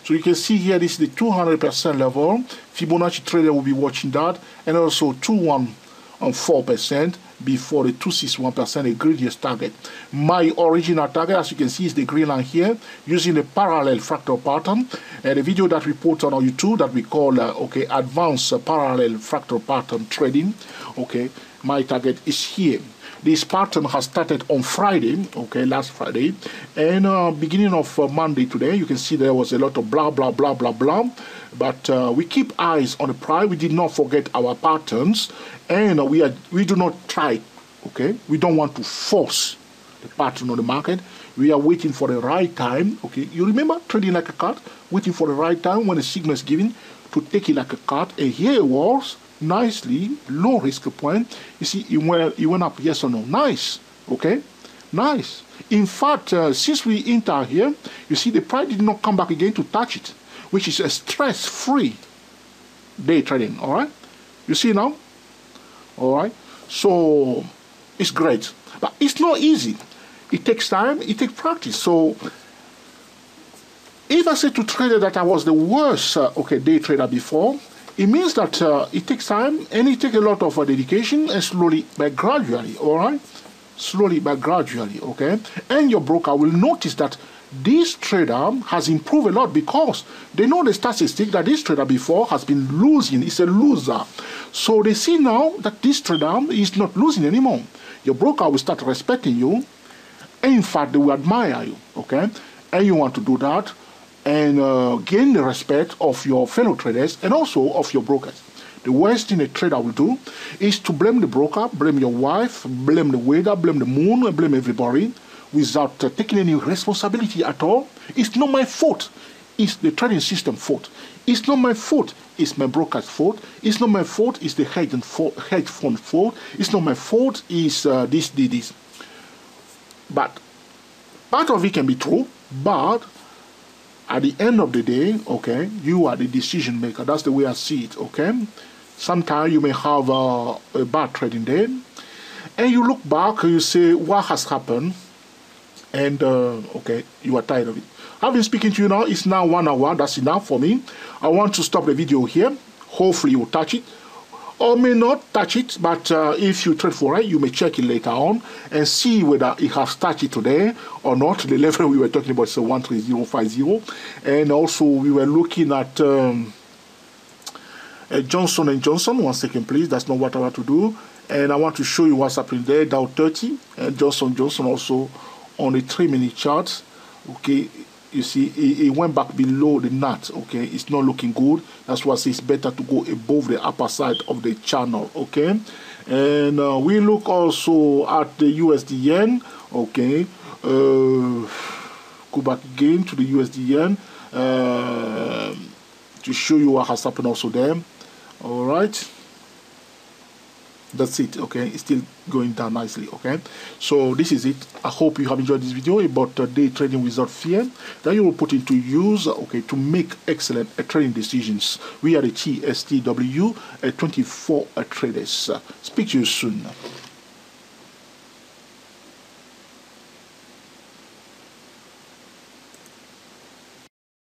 So you can see here, this is the 200% level. Fibonacci trader will be watching that, and also 214% before the 261%, the greediest target. My original target, as you can see, is the green line here, using the parallel fractal pattern. The video that we put on YouTube that we call okay, advanced parallel fractal pattern trading. Okay, my target is here. This pattern has started on Friday, okay, last Friday, and beginning of Monday today, you can see there was a lot of blah, blah, blah, blah, blah, but we keep eyes on the price. We did not forget our patterns, and we do not try, okay, we don't want to force the pattern on the market. We are waiting for the right time, okay. You remember trading like a card, waiting for the right time when the signal is given to take it like a card, and here it was. Nicely, low risk point. You see, it went up, yes or no? Nice, okay, nice. In fact, since we enter here, you see the price did not come back again to touch it, which is a stress-free day trading. All right, you see now. All right, so it's great, but it's not easy. It takes time. It takes practice. So If I say to trader that I was the worst day trader before, it means that it takes time and it takes a lot of dedication, and slowly but gradually, all right? Slowly but gradually, okay? And your broker will notice that this trader has improved a lot because they know the statistic that this trader before has been losing. It's a loser. So they see now that this trader is not losing anymore. Your broker will start respecting you. And in fact, they will admire you, okay? And you want to do that and gain the respect of your fellow traders and also of your brokers. The worst thing a trader will do is to blame the broker, blame your wife, blame the weather, blame the moon, and blame everybody without taking any responsibility at all. It's not my fault. It's the trading system fault. It's not my fault. It's my broker's fault. It's not my fault. It's the hedge fund fault. It's not my fault. It's this. But part of it can be true, but at the end of the day, okay, you are the decision maker. That's the way I see it, okay? Sometimes you may have a bad trading day, and you look back and you say, what has happened? And, okay, you are tired of it. I've been speaking to you now. It's now 1 hour. That's enough for me. I want to stop the video here. Hopefully you will touch it. Or may not touch it, but if you trade for it, you may check it later on and see whether it has touched it today or not. The level we were talking about is 13050, and also we were looking at Johnson & Johnson. 1 second, please. That's not what I want to do, and I want to show you what's happening there. Dow 30 and Johnson & Johnson also on a 3-minute chart. Okay. You see, it went back below the nut, okay? It's not looking good. That's why I say it's better to go above the upper side of the channel, okay? And we look also at the USD yen, okay? Go back again to the USD yen to show you what has happened also there. All right. That's it, okay? It's still going down nicely, okay? So this is it. I hope you have enjoyed this video about day trading without fear that you will put into use, okay, to make excellent trading decisions. We are the TSTW 24 traders. Speak to you soon.